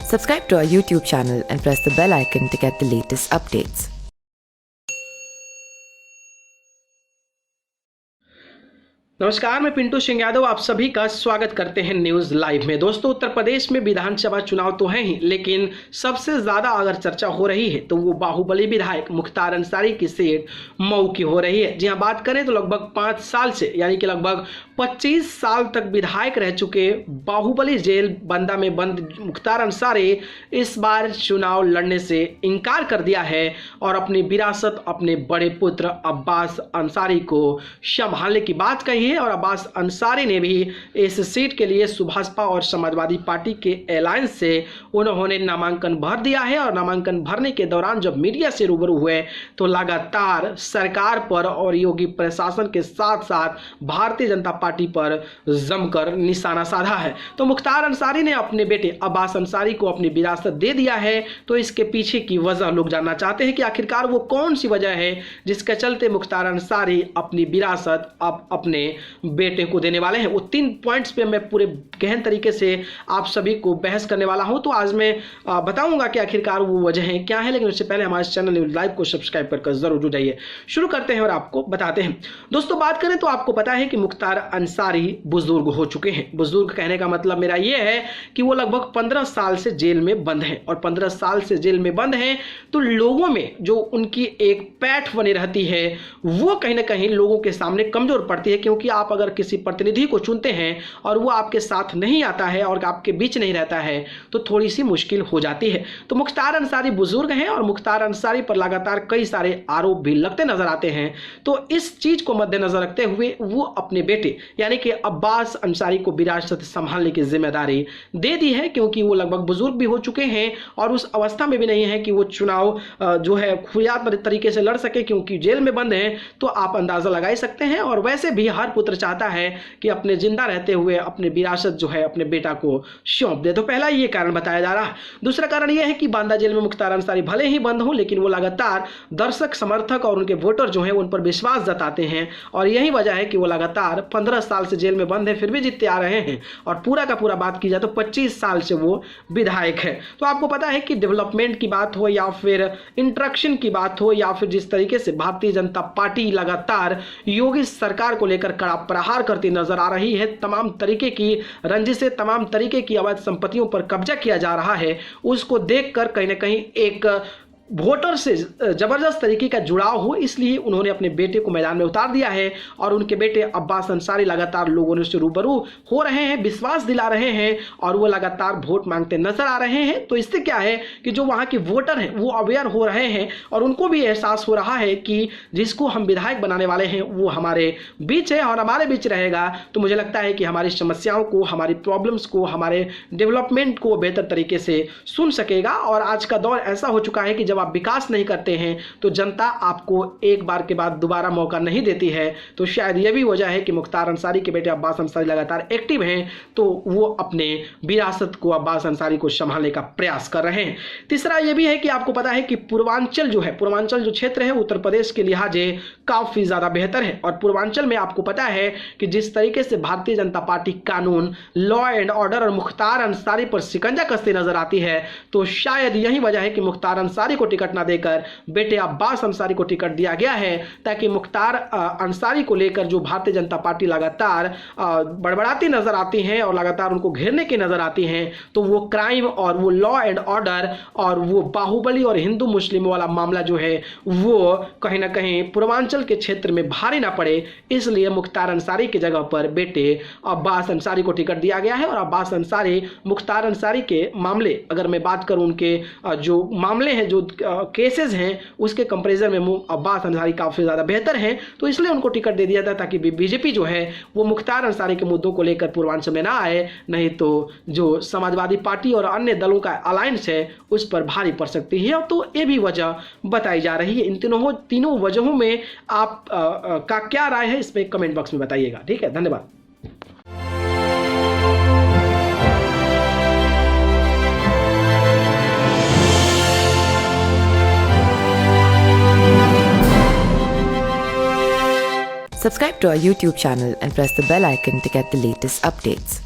Subscribe to our YouTube channel and press the bell icon to get the latest updates. नमस्कार, मैं पिंटू सिंह यादव आप सभी का स्वागत करते हैं न्यूज़ लाइव में। दोस्तों, उत्तर प्रदेश में विधानसभा चुनाव तो हैं ही, लेकिन सबसे ज़्यादा अगर चर्चा हो रही है तो वो बाहुबली विधायक मुख्तार अंसारी की सीट मऊ की हो रही है। जी हाँ, बात करें तो लगभग 5 साल से यानी कि लगभग 25 साल तक विधायक रह चुके बाहुबली जेल बंदा में बंद मुख्तार अंसारी इस बार चुनाव लड़ने से इनकार कर दिया है और अपनी विरासत अपने बड़े पुत्र अब्बास अंसारी को संभालने की बात कही है। और अब्बास अंसारी ने भी इस सीट के लिए सुभाषपा और समाजवादी पार्टी के अलायंस से उन्होंने नामांकन भर दिया है। और नामांकन भरने के दौरान जब मीडिया से रूबरू हुए तो लगातार सरकार पर और योगी प्रशासन के साथ साथ भारतीय जनता पार्टी पर जमकर निशाना साधा है। तो मुख्तार अंसारी ने अपने बेटे अब्बास अंसारी को अपनी विरासत दे दिया है। तो इसके पीछे की वजह लोग जानना चाहते हैं कि आखिरकार वो कौन सी वजह है जिसके चलते मुख्तार अंसारी अपनी विरासत अब अपने बेटे को देने वाले हैं। वो 3 पॉइंट्स पे मैं पूरे गहन तरीके से आप सभी को बहस करने वाला हूं। तो आज मैं बताऊंगा कि आखिरकार वो वजह क्या है, लेकिन उससे पहले हमारे चैनल न्यूज़ लाइव को सब्सक्राइब कर जरूर जुड़ जाइए। शुरू करते हैं और आपको बताते हैं। दोस्तों, बात करें तो आपको पता है कि मुख्तार अंसारी बुजुर्ग हो चुके हैं। बुजुर्ग कहने का मतलब मेरा ये है कि वो लगभग 15 साल से जेल में बंद हैं। और 15 साल से जेल में बंद हैं तो लोगों में जो उनकी एक पैठ बनी रहती है वो कहीं ना कहीं लोगों के सामने कमजोर पड़ती है। क्योंकि आप अगर किसी प्रतिनिधि को चुनते हैं और वो आपके साथ नहीं आता है और आपके बीच नहीं रहता है तो थोड़ी सी मुश्किल हो जाती है। तो मुख्तार अंसारी बुजुर्ग हैं और मुख्तार अंसारी पर लगातार कई सारे आरोप भी लगते नजर आते हैं। तो इस चीज को मद्देनजर रखते हुए वो अपने बेटे यानी कि अब्बास अंसारी को विरासत संभालने की जिम्मेदारी दे दी है। क्योंकि वो लगभग बुजुर्ग भी हो चुके हैं और उस अवस्था में भी नहीं है कि वो चुनाव जो है खुफिया तरीके से लड़ सके, क्योंकि जेल में बंद हैं। तो आप अंदाजा लगा ही सकते हैं। और वैसे भी हर पुत्र चाहता है कि अपने जिंदा रहते हुए अपने विरासत जो है अपने बेटा को सौंप दे। तो पहला ये कारण बताया जा रहा है। दूसरा कारण यह है कि बांदा जेल में मुख्तार अंसारी भले ही बंद हो, लेकिन वो लगातार दर्शक समर्थक और उनके वोटर जो हैं उन पर विश्वास जताते हैं। और यही वजह है कि वो लगातार 15 साल से जेल में बंद है फिर भी जीतते आ रहे हैं। और पूरा का पूरा बात की जाए तो 25 साल से वो विधायक है। तो आपको पता है कि डेवलपमेंट की बात हो या फिर इंट्रैक्शन की बात हो या फिर जिस तरीके से भारतीय जनता पार्टी लगातार योगी सरकार को लेकर कड़ा प्रहार करती नजर आ रही है, तमाम तरीके की रंजिशें, तमाम तरीके की अवैध संपत्तियों पर कब्जा किया जा रहा है, उसको देखकर कहीं ना कहीं एक वोटर से जबरदस्त तरीके का जुड़ाव हो, इसलिए उन्होंने अपने बेटे को मैदान में उतार दिया है। और उनके बेटे अब्बास अंसारी लगातार लोगों से रूबरू हो रहे हैं, विश्वास दिला रहे हैं और वो लगातार वोट मांगते नजर आ रहे हैं। तो इससे क्या है कि जो वहाँ के वोटर हैं वो अवेयर हो रहे हैं और उनको भी एहसास हो रहा है कि जिसको हम विधायक बनाने वाले हैं वो हमारे बीच है और हमारे बीच रहेगा। तो मुझे लगता है कि हमारी समस्याओं को, हमारी प्रॉब्लम्स को, हमारे डेवलपमेंट को बेहतर तरीके से सुन सकेगा। और आज का दौर ऐसा हो चुका है कि जब आप विकास नहीं करते हैं तो जनता आपको एक बार के बाद दोबारा मौका नहीं देती है। तो शायद यह भी वजह है कि मुख्तार अंसारी के बेटे अब्बास अंसारी लगातार एक्टिव हैं, तो वो अपने विरासत को अब्बास अंसारी को संभालने का प्रयास कर रहे हैं। तीसरा यह भी है कि आपको पता है कि पूर्वांचल जो क्षेत्र है उत्तर प्रदेश के लिहाजे काफी ज्यादा बेहतर है। और पूर्वांचल में आपको पता है कि जिस तरीके से भारतीय जनता पार्टी कानून, लॉ एंड ऑर्डर और मुख्तार अंसारी पर शिकंजा कसती नजर आती है, तो शायद यही वजह है कि मुख्तार अंसारी को टिकट ना देकर बेटे अब्बास अंसारी को टिकट दिया गया है, ताकि मुख्तार अंसारी को लेकर जो भारतीय जनता पार्टी लगातार बड़बड़ाती नजर आती है और लगातार उनको घेरने की नजर आती हैं, तो वो क्राइम और वो लॉ एंड ऑर्डर और वो बाहुबली और हिंदू मुस्लिम वाला मामला जो है वो कहीं ना कहीं पूर्वांचल के क्षेत्र में भारी ना पड़े, इसलिए मुख्तार अंसारी की जगह पर बेटे अब्बास अंसारी को टिकट दिया गया है। और अब्बास अंसारी, मुख्तार अंसारी के मामले, अगर मैं बात करूं उनके जो मामले हैं, जो केसेस हैं, उसके कंपैरिजन में अब्बास अंसारी काफ़ी ज़्यादा बेहतर हैं। तो इसलिए उनको टिकट दे दिया था ताकि बीजेपी जो है वो मुख्तार अंसारी के मुद्दों को लेकर पूर्वांचल में ना आए, नहीं तो जो समाजवादी पार्टी और अन्य दलों का अलायंस है उस पर भारी पड़ सकती है। तो ये भी वजह बताई जा रही है। इन तीनों वजहों में आप का क्या राय है इसमें कमेंट बॉक्स में बताइएगा। ठीक है, धन्यवाद। Subscribe to our YouTube channel and press the bell icon to get the latest updates.